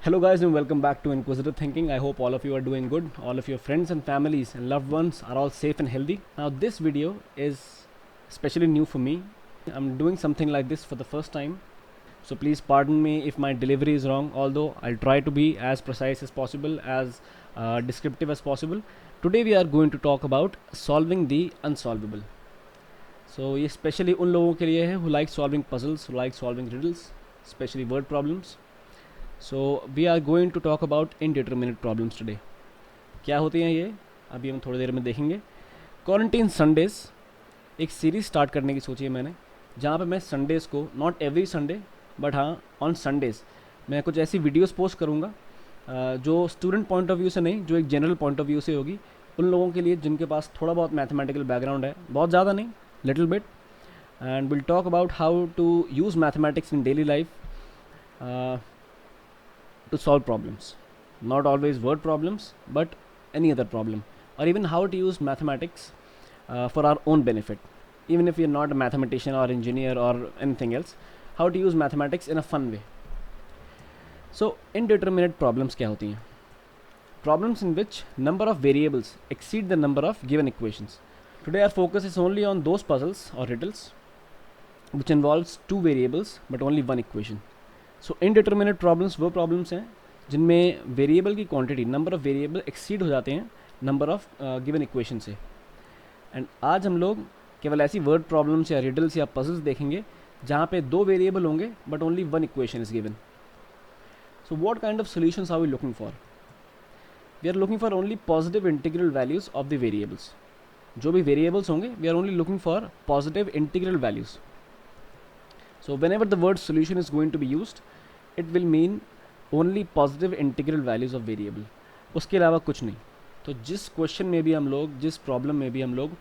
Hello, guys, and welcome back to Inquisitive Thinking. I hope all of you are doing good. All of your friends and families and loved ones are all safe and healthy. Now, this video is especially new for me. I'm doing something like this for the first time. So, please pardon me if my delivery is wrong, although I'll try to be as precise as possible, as descriptive as possible. Today, we are going to talk about solving the unsolvable. So, ये especially उन लोगों के लिए है who like solving puzzles, who like solving riddles, especially word problems. So we are going to talk about indeterminate problems today. क्या होती हैं ये अभी हम थोड़ी देर में देखेंगे. क्वारंटीन संडेज़ एक सीरीज़ स्टार्ट करने की सोची है मैंने, जहाँ पे मैं संडेज़ को, नॉट एवरी संडे बट हाँ ऑन संडेज़, मैं कुछ ऐसी वीडियोस पोस्ट करूँगा जो स्टूडेंट पॉइंट ऑफ व्यू से नहीं, जो एक जनरल पॉइंट ऑफ व्यू से होगी उन लोगों के लिए जिनके पास थोड़ा बहुत मैथमेटिकल बैकग्राउंड है, बहुत ज़्यादा नहीं, little bit. And will talk about how to use mathematics in daily life to solve problems, not always word problems but any other problem, or even how to use mathematics for our own benefit, even if you're not a mathematician or engineer or anything else, how to use mathematics in a fun way. So indeterminate problems क्या होती हैं? Problems in which number of variables exceed the number of given equations. Today our focus is only on those puzzles or riddles which involves two variables but only one equation. So indeterminate problems वो problems हैं जिनमें variable की quantity, number of variable exceed हो जाते हैं number of given equation से. And आज हम लोग केवल ऐसी वर्ड प्रॉब्लम्स या रिडल्स या पजल्स देखेंगे जहाँ पे दो वेरिएबल होंगे but only one equation is given. So what kind of solutions are we looking for? We are looking for only positive integral values of the variables. जो भी variables होंगे we are only looking for positive integral values. So whenever the word solution is going to be used, it will mean only positive integral values of variable. उसके अलावा कुछ नहीं. तो जिस question में भी हम लोग, जिस प्रॉब्लम में भी हम लोग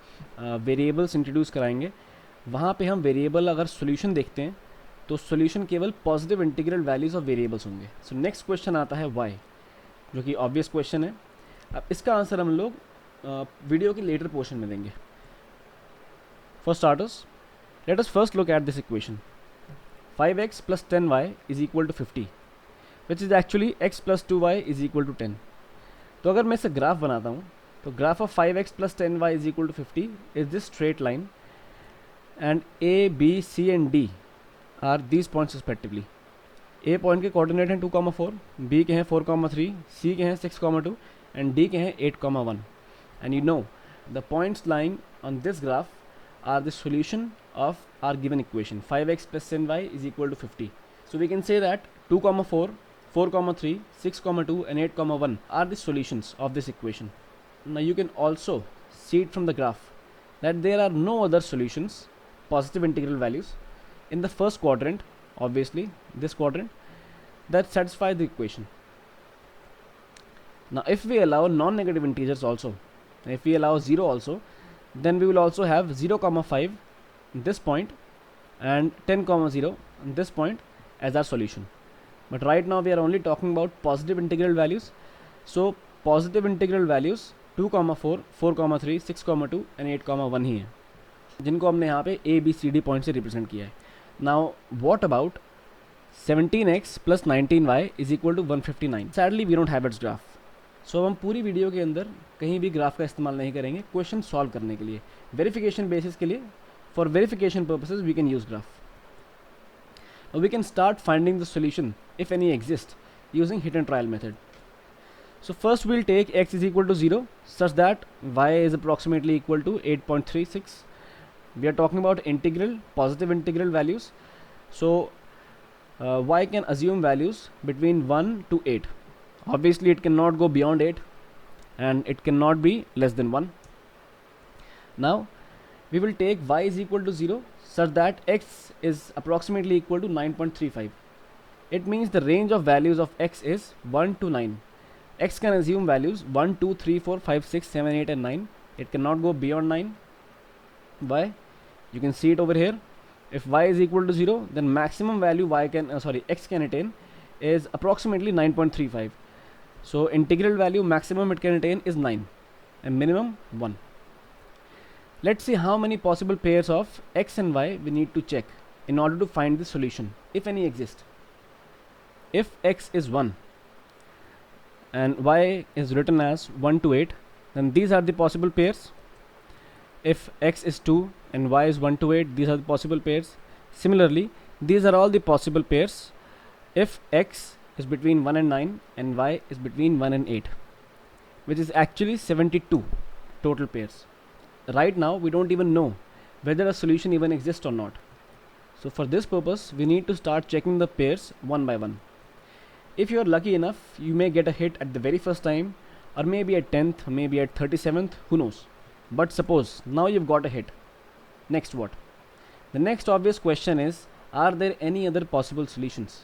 वेरिएबल्स इंट्रोड्यूस कराएंगे, वहाँ पे हम वेरिएबल अगर सोल्यूशन देखते हैं तो सोल्यूशन केवल positive integral values of variables होंगे. सो नेक्स्ट क्वेश्चन आता है वाई, जो कि ऑब्वियस क्वेश्चन है. अब इसका आंसर हम लोग वीडियो के लेटर पोर्शन में देंगे. For starters, let us first look at this equation. 5x plus 10y is equal to 50, which is actually x plus 2y is equal to 10. तो अगर मैं इसे ग्राफ बनाता हूँ तो graph of 5x plus 10y is equal to 50 is this straight line, and a, b, c and d are these points respectively. a point के coordinate हैं 2, 4, b के हैं 4, 3, c के हैं 6, 2 and d के हैं 8, 1. And you know the points lying on this graph are the solution of our given equation. 5x plus 10y is equal to 50. So we can say that 2, 4, 4, 3, 6, 2 and 8, 1 are the solutions of this equation. Now you can also see it from the graph that there are no other solutions, positive integral values, in the first quadrant, obviously this quadrant, that satisfy the equation. Now if we allow non-negative integers also, if we allow 0 also, then we will also have 0, 5 this point and 10, 0 this point as our solution. But right now we are only talking about positive integral values. So positive integral values 2, 4, 4, 3, 6, 2 and 8, 1 ही हैं, जिनको हमने यहाँ पे a, b, c, d point से represent किया है. Now what about 17x plus 19y is equal to 159? Sadly we don't have its graph. सो हम पूरी वीडियो के अंदर कहीं भी ग्राफ का इस्तेमाल नहीं करेंगे क्वेश्चन सॉल्व करने के लिए, वेरिफिकेशन बेसिस के लिए. For verification purposes we can use graph. We can start finding the solution if any exist using hit and trial method. So first will take x is equal to 0 such that y is approximately equal to 8.36. We are talking about integral, positive integral values. So y can assume values between 1 to 8. Obviously it cannot go beyond 8 and it cannot be less than 1. Now we will take y is equal to 0 such that x is approximately equal to 9.35. It means the range of values of x is 1 to 9. X can assume values 1, 2, 3, 4, 5, 6, 7, 8 and 9. It cannot go beyond 9. Why? You can see it over here. If y is equal to 0, then maximum value x can attain is approximately 9.35. So integral value maximum it can attain is 9 and minimum 1. Let's see how many possible pairs of x and y we need to check in order to find the solution, if any exist. If x is 1, and y is written as 1 to 8, then these are the possible pairs. If x is 2 and y is 1 to 8, these are the possible pairs. Similarly, these are all the possible pairs if x is between 1 and 9 and y is between 1 and 8, which is actually 72 total pairs. Right now we don't even know whether a solution even exists or not. So for this purpose we need to start checking the pairs one by one. If you are lucky enough, you may get a hit at the very first time, or maybe at 10th, maybe at 37th, who knows. But suppose now you've got a hit. Next what? The next obvious question is, are there any other possible solutions?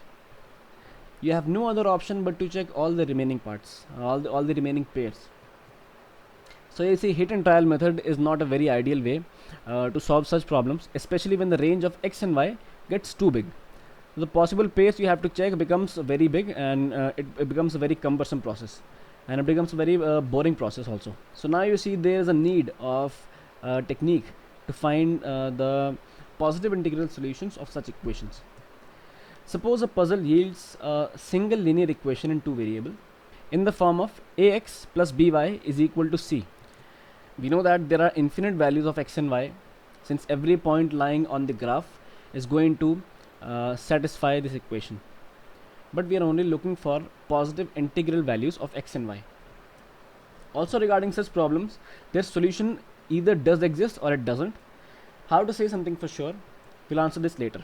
You have no other option but to check all the remaining parts, all the remaining pairs. So you see, hit and trial method is not a very ideal way to solve such problems, especially when the range of x and y gets too big. The possible pairs you have to check becomes very big, and it becomes a very cumbersome process, and it becomes a very boring process also. So now you see there is a need of technique to find the positive integral solutions of such equations. Suppose a puzzle yields a single linear equation in two variables in the form of ax plus by is equal to c. We know that there are infinite values of x and y, since every point lying on the graph is going to satisfy this equation, but we are only looking for positive integral values of x and y. Also, regarding such problems, their solution either does exist or it doesn't. How to say something for sure? We'll answer this later.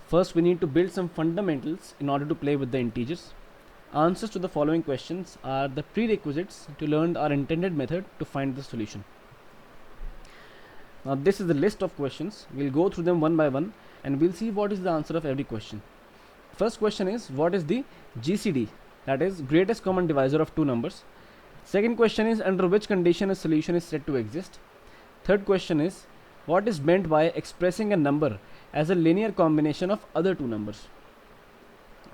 First, we need to build some fundamentals in order to play with the integers. Answers to the following questions are the prerequisites to learn our intended method to find the solution. Now this is the list of questions. We'll go through them one by one and we'll see what is the answer of every question. First question is, what is the GCD, that is greatest common divisor of two numbers. Second question is, under which condition a solution is said to exist. Third question is, what is meant by expressing a number as a linear combination of other two numbers.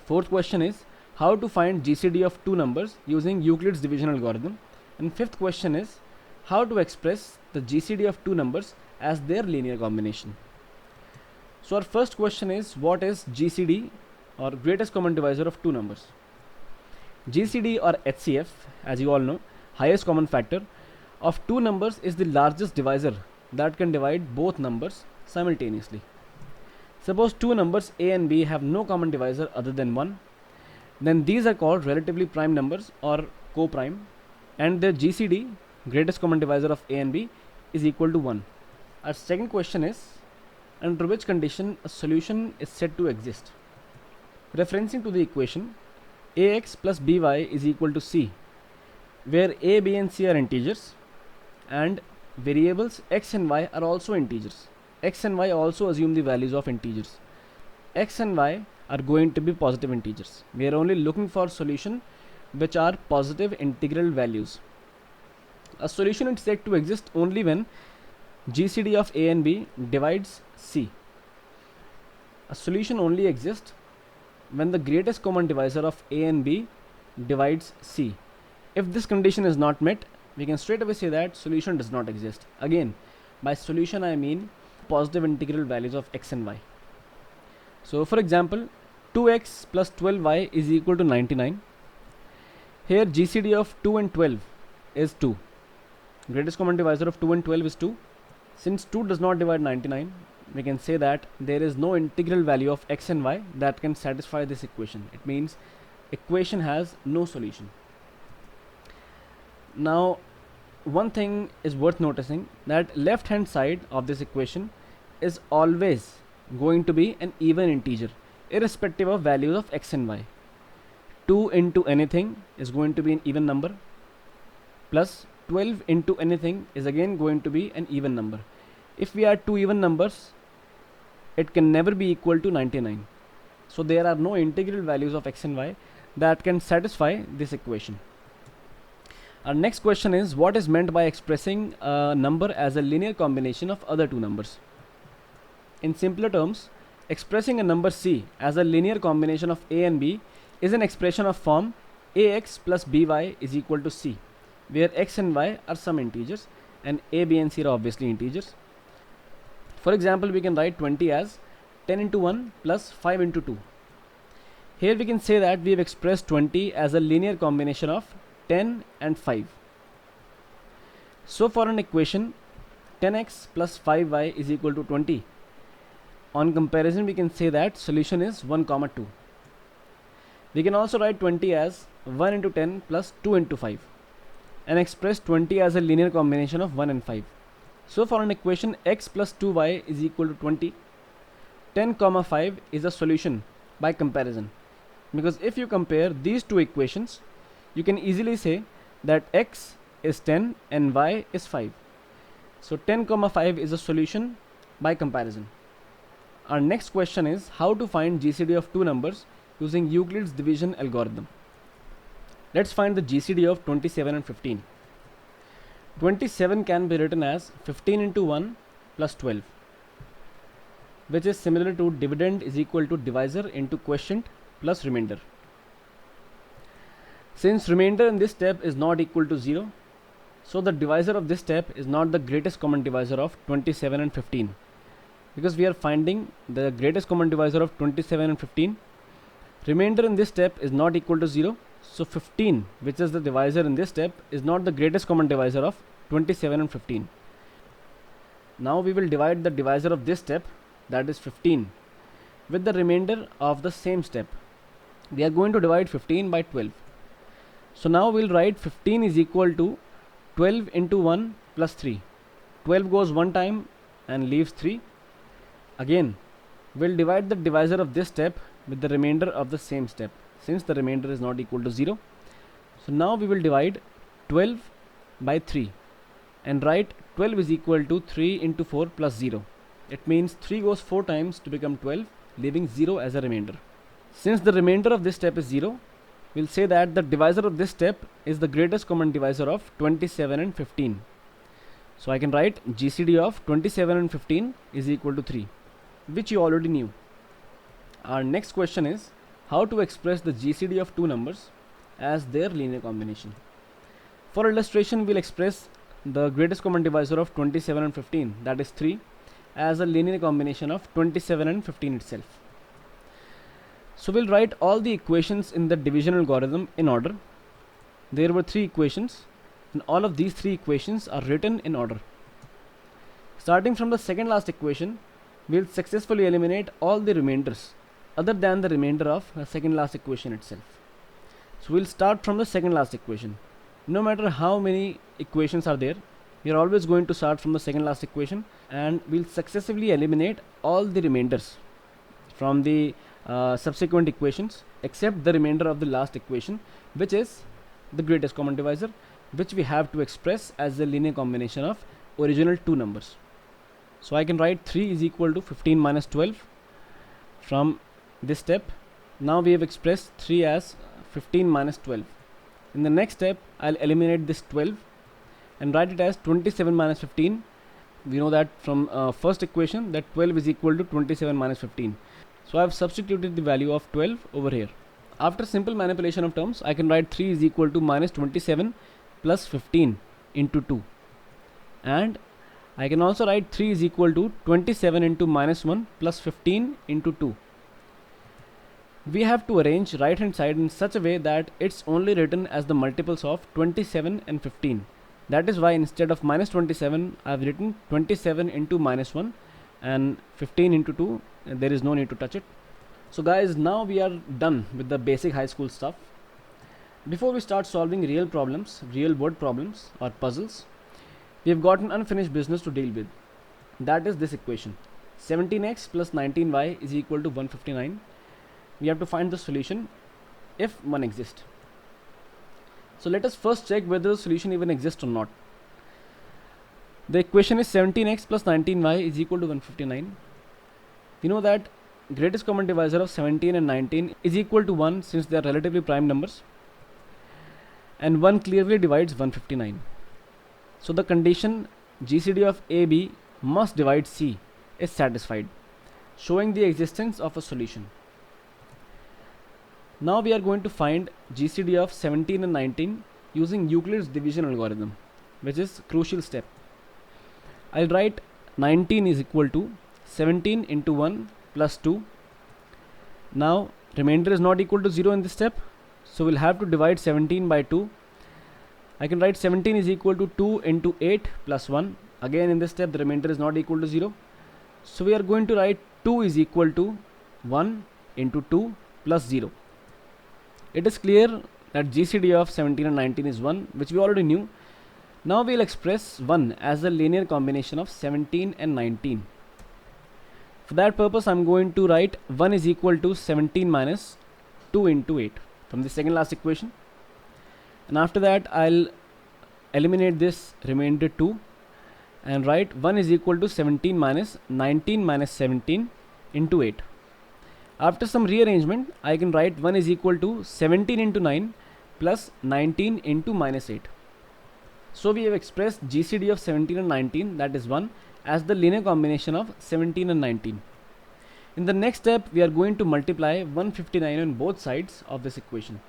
Fourth question is, how to find GCD of two numbers using Euclid's division algorithm. And fifth question is, how to express the GCD of two numbers as their linear combination. So our first question is, what is GCD, or greatest common divisor of two numbers? GCD, or HCF, as you all know, highest common factor of two numbers, is the largest divisor that can divide both numbers simultaneously. Suppose two numbers a and b have no common divisor other than 1, then these are called relatively prime numbers or co-prime, and their GCD, greatest common divisor of a and b, is equal to 1. Our second question is, under which condition a solution is said to exist. Referencing to the equation ax plus by is equal to c, where a, b and c are integers and variables x and y are also integers. X and y also assume the values of integers. X and y are going to be positive integers. We are only looking for solution which are positive integral values. A solution is said to exist only when GCD of a and b divides c. A solution only exists when the greatest common divisor of a and b divides c. If this condition is not met, we can straight away say that solution does not exist. Again, by solution I mean positive integral values of x and y. So for example, 2x plus 12y is equal to 99. Here GCD of 2 and 12 is 2. Greatest common divisor of 2 and 12 is 2. Since 2 does not divide 99, we can say that there is no integral value of x and y that can satisfy this equation. It means equation has no solution. Now one thing is worth noticing, that left hand side of this equation is always going to be an even integer irrespective of values of x and y. 2 into anything is going to be an even number, plus 12 into anything is again going to be an even number. If we add two even numbers, it can never be equal to 99. So there are no integral values of x and y that can satisfy this equation. Our next question is, what is meant by expressing a number as a linear combination of other two numbers? In simpler terms, expressing a number c as a linear combination of a and b is an expression of form ax plus by is equal to c, where x and y are some integers and a, b and c are obviously integers. For example, we can write 20 as 10 into 1 plus 5 into 2. Here we can say that we have expressed 20 as a linear combination of 10 and 5. So for an equation 10x plus 5y is equal to 20, on comparison we can say that solution is 1 comma 2. We can also write 20 as 1 into 10 plus 2 into 5 and express 20 as a linear combination of 1 and 5. So for an equation x plus 2y is equal to 20, 10 comma 5 is a solution by comparison, because if you compare these two equations you can easily say that x is 10 and y is 5. So 10 comma 5 is a solution by comparison. Our next question is how to find GCD of two numbers using Euclid's division algorithm. Let's find the GCD of 27 and 15. 27 can be written as 15 into 1 plus 12, which is similar to dividend is equal to divisor into quotient plus remainder. Since remainder in this step is not equal to 0, so the divisor of this step is not the greatest common divisor of 27 and 15. Because we are finding the greatest common divisor of 27 and 15, remainder in this step is not equal to 0. So 15, which is the divisor in this step, is not the greatest common divisor of 27 and 15. Now we will divide the divisor of this step, that is 15, with the remainder of the same step. We are going to divide 15 by 12. So now we'll write 15 is equal to 12 into 1 plus 3. 12 goes one time and leaves 3. Again, we'll divide the divisor of this step with the remainder of the same step, since the remainder is not equal to 0. So now we will divide 12 by 3 and write 12 is equal to 3 into 4 plus 0. It means 3 goes 4 times to become 12, leaving 0 as a remainder. Since the remainder of this step is 0, we'll say that the divisor of this step is the greatest common divisor of 27 and 15. So I can write GCD of 27 and 15 is equal to 3, which you already knew. Our next question is how to express the GCD of two numbers as their linear combination. For illustration, we'll express the greatest common divisor of 27 and 15, that is 3, as a linear combination of 27 and 15 itself. So we'll write all the equations in the division algorithm in order. There were 3 equations and all of these 3 equations are written in order. Starting from the second last equation, we'll successfully eliminate all the remainders other than the remainder of the second last equation itself. So we'll start from the second last equation. No matter how many equations are there, we are always going to start from the second last equation, and we'll successively eliminate all the remainders from the subsequent equations except the remainder of the last equation, which is the greatest common divisor, which we have to express as the linear combination of original two numbers. So I can write 3 is equal to 15 minus 12 from this step. Now we have expressed 3 as 15 minus 12. In the next step, I'll eliminate this 12 and write it as 27 minus 15. We know that from first equation that 12 is equal to 27 minus 15. So I have substituted the value of 12 over here. After simple manipulation of terms, I can write 3 is equal to minus 27 plus 15 into 2. And I can also write 3 is equal to 27 into minus 1 plus 15 into 2. We have to arrange right hand side in such a way that it's only written as the multiples of 27 and 15. That is why instead of minus 27, I have written 27 into minus 1 and 15 into 2. There is no need to touch it. So guys, now we are done with the basic high school stuff. Before we start solving real problems, real world problems or puzzles, we have got an unfinished business to deal with. That is this equation. 17x plus 19y is equal to 159. We have to find the solution if one exists. So let us first check whether the solution even exists or not. The equation is 17x plus 19y is equal to 159. We know that greatest common divisor of 17 and 19 is equal to 1 since they are relatively prime numbers, and 1 clearly divides 159. So the condition GCD of AB must divide C is satisfied, showing the existence of a solution. Now we are going to find GCD of 17 and 19 using Euclid's division algorithm, which is crucial step. I'll write 19 is equal to 17 into 1 plus 2. Now remainder is not equal to 0 in this step, so we'll have to divide 17 by 2. I can write 17 is equal to 2 into 8 plus 1. Again in this step the remainder is not equal to 0, so we are going to write 2 is equal to 1 into 2 plus 0. It is clear that GCD of 17 and 19 is 1, which we already knew. Now we'll express 1 as a linear combination of 17 and 19. For that purpose I'm going to write 1 is equal to 17 minus 2 into 8 from the second last equation, and after that I'll eliminate this remainder 2 and write 1 is equal to 17 minus 19 minus 17 into 8. After some rearrangement I can write 1 is equal to 17 into 9 plus 19 into minus 8. So we have expressed GCD of 17 and 19, that is 1, as the linear combination of 17 and 19. In the next step we are going to multiply 159 on both sides of this equation.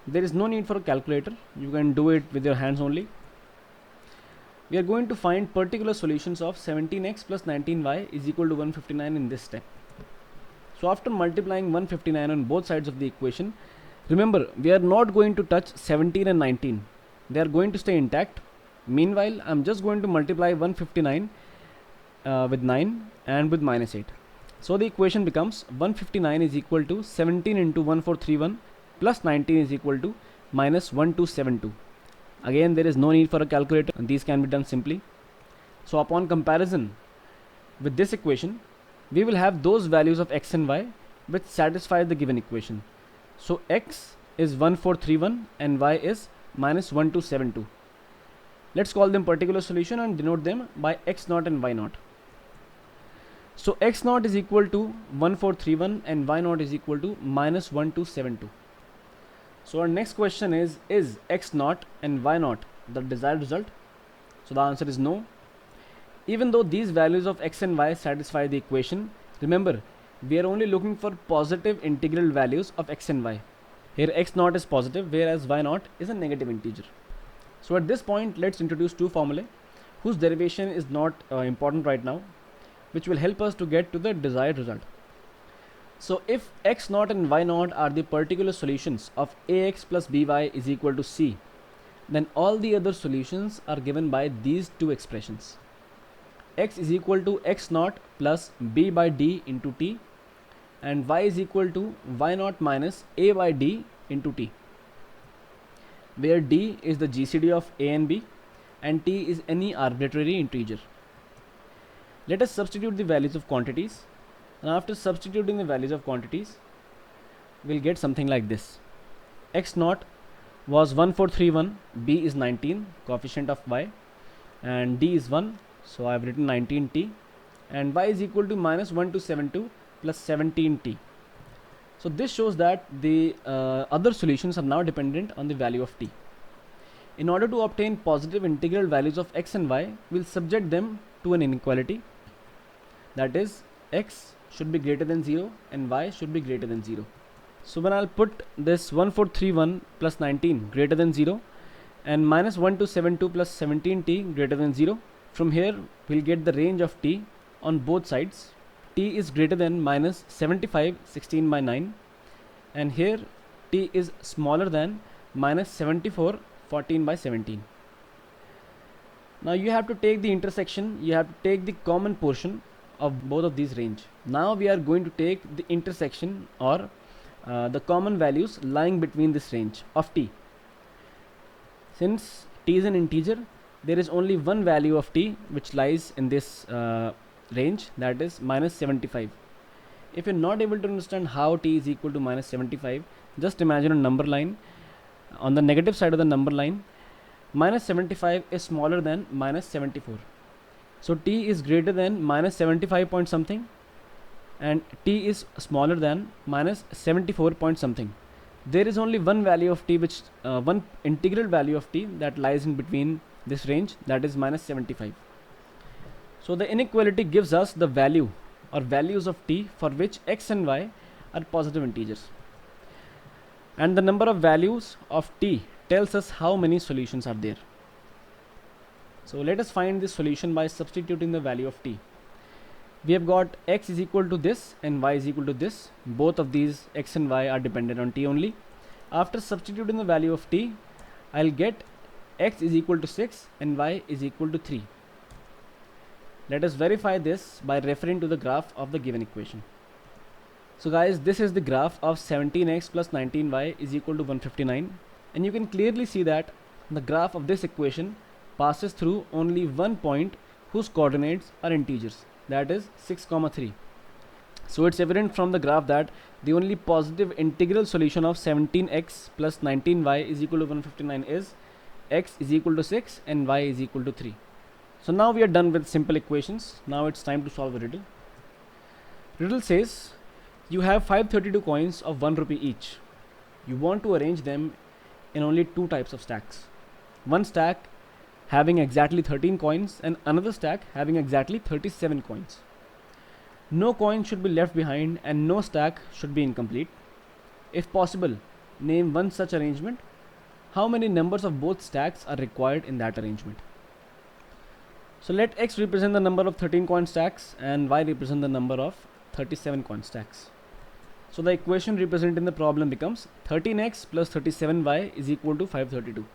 There is no need for a calculator, you can do it with your hands only. We are going to find particular solutions of 17x plus 19y is equal to 159 in this step. So after multiplying 159 on both sides of the equation, remember we are not going to touch 17 and 19. They are going to stay intact. Meanwhile, I am just going to multiply 159 with 9 and with minus 8. So the equation becomes 159 is equal to 17 into 1431 plus 19 is equal to minus 1272. Again, there is no need for a calculator, and these can be done simply. So upon comparison with this equation, we will have those values of x and y which satisfy the given equation. So x is 1431 and y is minus 1272. Let's call them particular solution and denote them by x naught and y naught. So x naught is equal to 1431 and y naught is equal to minus 1272. So our next question is x naught and y naught the desired result? So the answer is no. Even though these values of x and y satisfy the equation, remember we are only looking for positive integral values of x and y. Here x naught is positive whereas y naught is a negative integer. So at this point let's introduce two formulae whose derivation is not important right now, which will help us to get to the desired result. So if x naught and y naught are the particular solutions of ax plus by is equal to c, then all the other solutions are given by these two expressions. X is equal to x naught plus b by d into t, and y is equal to y naught minus a by d into t, where d is the GCD of a and b and t is any arbitrary integer. Let us substitute the values of quantities, and after substituting the values of quantities we'll get something like this. X naught was 1431, b is 19, coefficient of y, and d is 1, so I have written 19t, and y is equal to minus 1272 plus 17t. So this shows that the other solutions are now dependent on the value of t. In order to obtain positive integral values of x and y, we'll subject them to an inequality, that is x should be greater than 0 and y should be greater than 0. So when I'll put this 1431 plus 19 greater than 0 and minus 1272 plus 17t greater than 0, from here we'll get the range of t on both sides. T is greater than minus 75 16 by 9, and here t is smaller than minus 74 14 by 17. Now you have to take the intersection, you have to take the common portion of both of these range. Now we are going to take the intersection or the common values lying between this range of t. Since t is an integer, there is only one value of t which lies in this range, that is minus 75. If you're not able to understand how t is equal to minus 75, just imagine a number line. On the negative side of the number line, minus 75 is smaller than minus 74. So t is greater than minus 75 point something and t is smaller than minus 74 point something. There is only one value of t which one integral value of t that lies in between this range, that is minus 75. So the inequality gives us the value or values of t for which x and y are positive integers, and the number of values of t tells us how many solutions are there. So let us find this solution by substituting the value of t. We have got x is equal to this and y is equal to this. Both of these x and y are dependent on t only. After substituting the value of t, I'll get x is equal to 6 and y is equal to 3. Let us verify this by referring to the graph of the given equation. So guys, this is the graph of 17x plus 19y is equal to 159, and you can clearly see that the graph of this equation passes through only one point whose coordinates are integers, that is 6, 3. So it's evident from the graph that the only positive integral solution of 17x plus 19y is equal to 159 is x is equal to 6 and y is equal to 3. So now we are done with simple equations. Now it's time to solve a riddle. Riddle says you have 532 coins of 1 rupee each. You want to arrange them in only two types of stacks. One stack having exactly 13 coins and another stack having exactly 37 coins. No coin should be left behind and no stack should be incomplete. If possible, name one such arrangement. How many numbers of both stacks are required in that arrangement? So let x represent the number of 13 coin stacks and y represent the number of 37 coin stacks. So the equation represented in the problem becomes 13x plus 37y is equal to 532.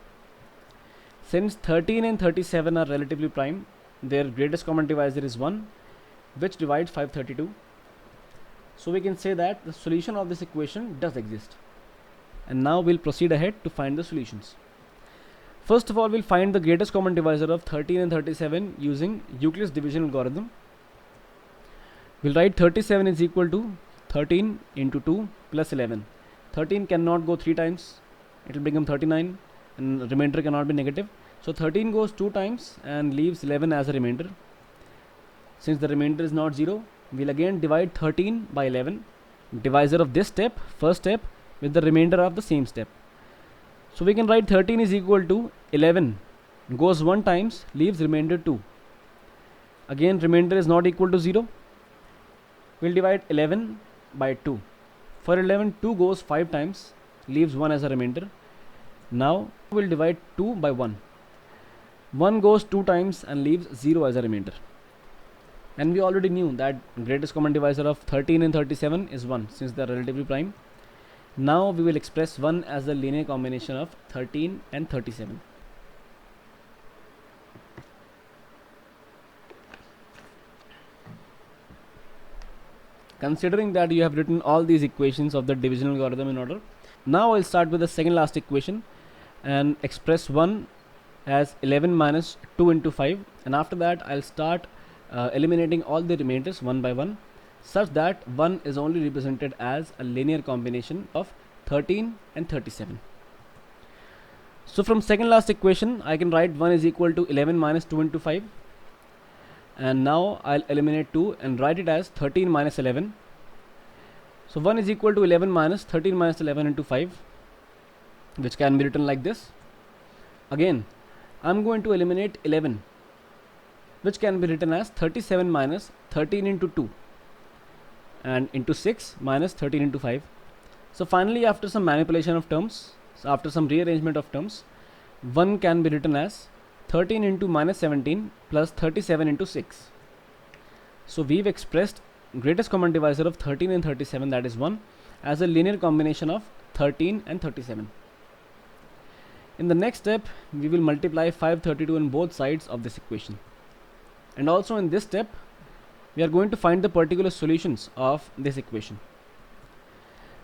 Since 13 and 37 are relatively prime, their greatest common divisor is 1, which divides 532. So we can say that the solution of this equation does exist. And now we'll proceed ahead to find the solutions. First of all, we'll find the greatest common divisor of 13 and 37 using Euclid's division algorithm. We'll write 37 is equal to 13 into 2 plus 11. 13 cannot go 3 times, it will become 39 and remainder cannot be negative. So 13 goes 2 times and leaves 11 as a remainder. Since the remainder is not 0, we'll again divide 13 by 11, divisor of this step, first step, with the remainder of the same step. So we can write 13 is equal to 11 goes 1 times, leaves remainder 2. Again remainder is not equal to 0. We'll divide 11 by 2. For 11, 2 goes 5 times, leaves 1 as a remainder. Now we'll divide 2 by 1. 1 goes 2 times and leaves 0 as a remainder. And we already knew that greatest common divisor of 13 and 37 is 1 since they are relatively prime. Now we will express 1 as the linear combination of 13 and 37. Considering that you have written all these equations of the division algorithm in order, now I'll start with the second last equation and express 1 as 11 minus 2 into 5, and after that I'll start eliminating all the remainders one by one, such that 1 is only represented as a linear combination of 13 and 37. So from second last equation I can write 1 is equal to 11 minus 2 into 5, and now I'll eliminate 2 and write it as 13 minus 11. So 1 is equal to 11 minus 13 minus 11 into 5, which can be written like this. Again I'm going to eliminate 11, which can be written as 37 minus 13 into 2 and into 6 minus 13 into 5. So finally, after some manipulation of terms, after some rearrangement of terms, 1 can be written as 13 into minus 17 plus 37 into 6. So we've expressed greatest common divisor of 13 and 37, that is 1, as a linear combination of 13 and 37. In the next step, we will multiply 532 on both sides of this equation. And also in this step, we are going to find the particular solutions of this equation.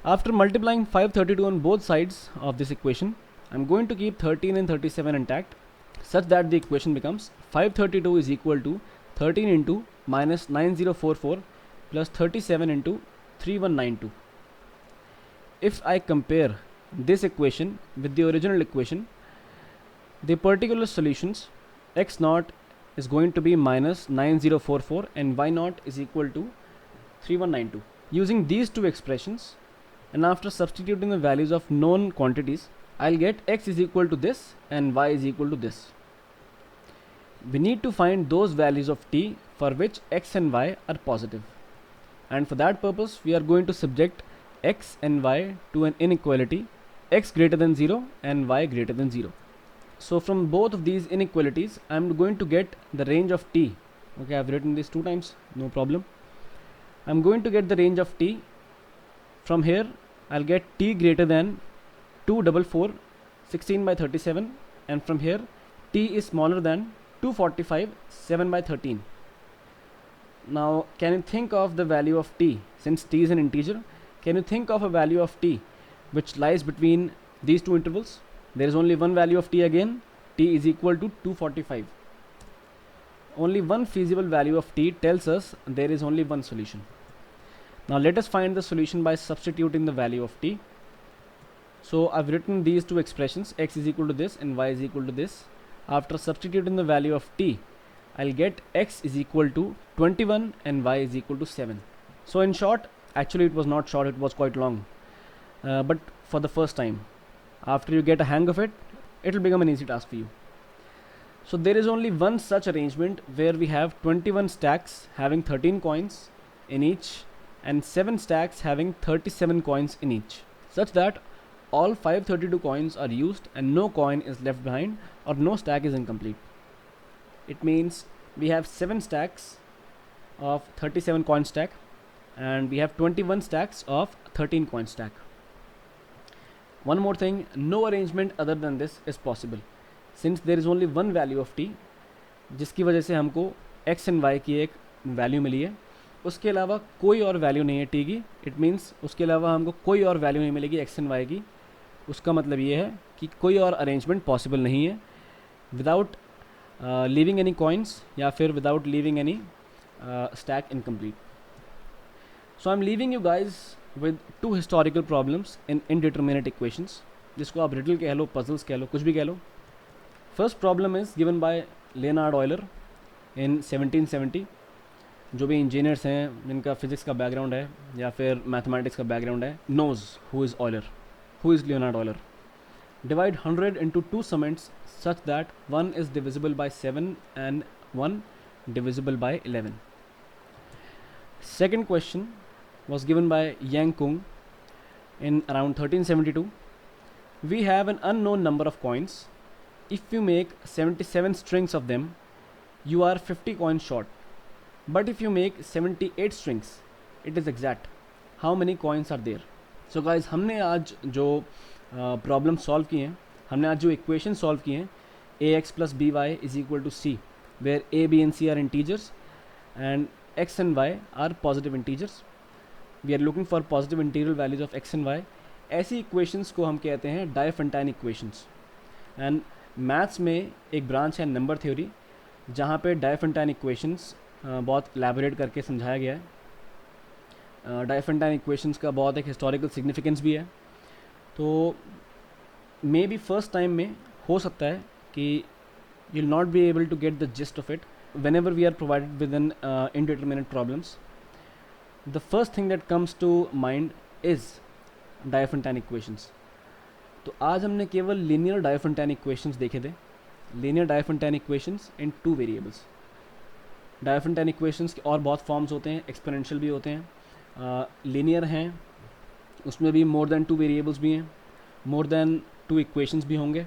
After multiplying 532 on both sides of this equation, I'm going to keep 13 and 37 intact, such that the equation becomes 532 is equal to 13 into minus 9044 plus 37 into 3192. If I compare this equation with the original equation, the particular solutions x naught is going to be minus 9044 and y naught is equal to 3192. Using these two expressions and after substituting the values of known quantities, I'll get x is equal to this and y is equal to this. We need to find those values of t for which x and y are positive, and for that purpose we are going to subject x and y to an inequality, x greater than 0 and y greater than 0. So from both of these inequalities I am going to get the range of t Okay, I've written this 2 times, no problem. I'm going to get the range of t. From here I'll get t greater than 244 16 by 37, and from here t is smaller than 245 7 by 13. Now can you think of the value of t? Since t is an integer, can you think of a value of t which lies between these two intervals? There is only one value of t again, t is equal to 245. Only one feasible value of t tells us there is only one solution. Now let us find the solution by substituting the value of t. So I've written these two expressions, x is equal to this and y is equal to this. After substituting the value of t, I'll get x is equal to 21 and y is equal to 7. So in short, actually it was not short, it was quite long. But for the first time, after you get a hang of it, it will become an easy task for you. So there is only one such arrangement where we have 21 stacks having 13 coins in each and 7 stacks having 37 coins in each, such that all 532 coins are used and no coin is left behind or no stack is incomplete. It means we have 7 stacks of 37 coin stack and we have 21 stacks of 13 coin stack. One more thing, no arrangement other than this is possible since there is only one value of t, जिसकी वजह से हमको x and y की एक value मिली है, उसके अलावा कोई और वैल्यू नहीं है t की. इट मीन्स उसके अलावा हमको कोई और वैल्यू नहीं मिलेगी x and y की. उसका मतलब ये है कि कोई और अरेंजमेंट पॉसिबल नहीं है विदाउट लीविंग एनी कॉइन्स या फिर without leaving any stack incomplete. So I am leaving you guys with 2 historical problems in indeterminate equations, जिसको आप रिडल कह लो, पजल्स कह लो, कुछ भी कह लो. First problem is given by Leonhard Euler in 1770. जो भी इंजीनियर्स हैं जिनका फिजिक्स का बैकग्राउंड है या फिर मैथमेटिक्स का बैकग्राउंड है, knows who is Euler, who is Leonard Euler. Divide 100 into 2 summands such that 1 is divisible by 7 and 1 divisible by 11. Second question was given by Yang Kung in around 1372. We have an unknown number of coins. If you make 77 strings of them, you are 50 coins short. But if you make 78 strings, it is exact. How many coins are there? So guys हमने आज जो problem solve किए हैं, हमने आज जो equation solve किए हैं, A X plus B Y is equal to C, where A B and C are integers and X and Y are positive integers. We are looking for positive integral values of X and Y. ऐसी equations को हम कहते हैं डायफेंटाइन equations. And maths में एक branch है number theory, जहाँ पे डायफेंटाइन इक्वेशंस बहुत एलैबोरेट करके समझाया गया है. डायफेंटाइन इक्वेशंस का बहुत एक हिस्टोरिकल सिग्निफिकेंस भी है. तो मे बी फर्स्ट टाइम में हो सकता है कि you will not be able to get the gist of it whenever we are provided with an indeterminate problems. The first thing that comes to mind is Diophantine equations. तो आज हमने केवल linear Diophantine equations देखे थे. Linear Diophantine equations in 2 variables. Diophantine equations के और बहुत forms होते हैं, एक्सपोनेंशियल भी होते हैं, लीनियर हैं, उसमें भी मोर देन 2 वेरिएबल्स भी हैं, मोर देन 2 इक्वेशंस भी होंगे.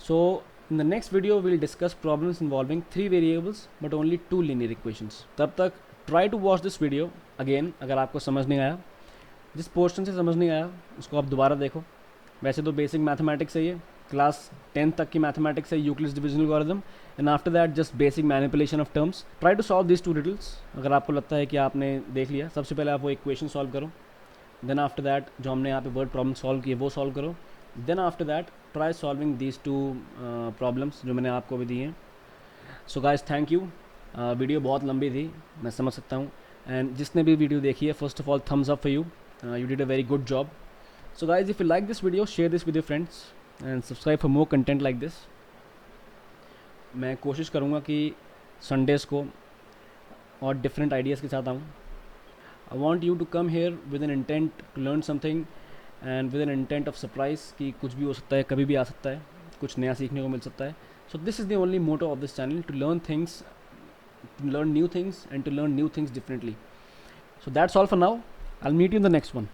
So in the next video we will discuss problems involving 3 variables but only 2 linear equations. तब तक try to watch this video again. अगर आपको समझ नहीं आया, जिस पोर्शन से समझ नहीं आया उसको आप दोबारा देखो. वैसे तो बेसिक मैथमेटिक्स है, ये क्लास 10 तक की मैथमेटिक्स है, Euclid's division algorithm, and after that just basic manipulation of terms. Try to solve this 2 riddles. अगर आपको लगता है कि आपने देख लिया, सबसे पहले आप वो इक्वेशन सॉल्व करो, देन आफ्टर दैट जो हमने यहाँ पे वर्ड प्रॉब्लम सॉल्व किए वो सॉल्व करो, then after that try solving these 2 problems जो मैंने आपको भी दिए हैं. So guys thank you. Video बहुत लंबी थी, मैं समझ सकता हूँ, एंड जिसने भी वीडियो देखी है, first of all thumbs up for you. You did a very good job. So guys if you like this video, share this with your friends and subscribe for more content like this. मैं कोशिश करूँगा कि Sundays को और different ideas के साथ आऊँ. I want you to come here with an intent to learn something and with an intent of surprise कि कुछ भी हो सकता है, कभी भी आ सकता है, कुछ नया सीखने को मिल सकता है. So this is the only motto of this channel, to learn things, to learn new things and to learn new things differently. So that's all for now. I'll meet you in the next one.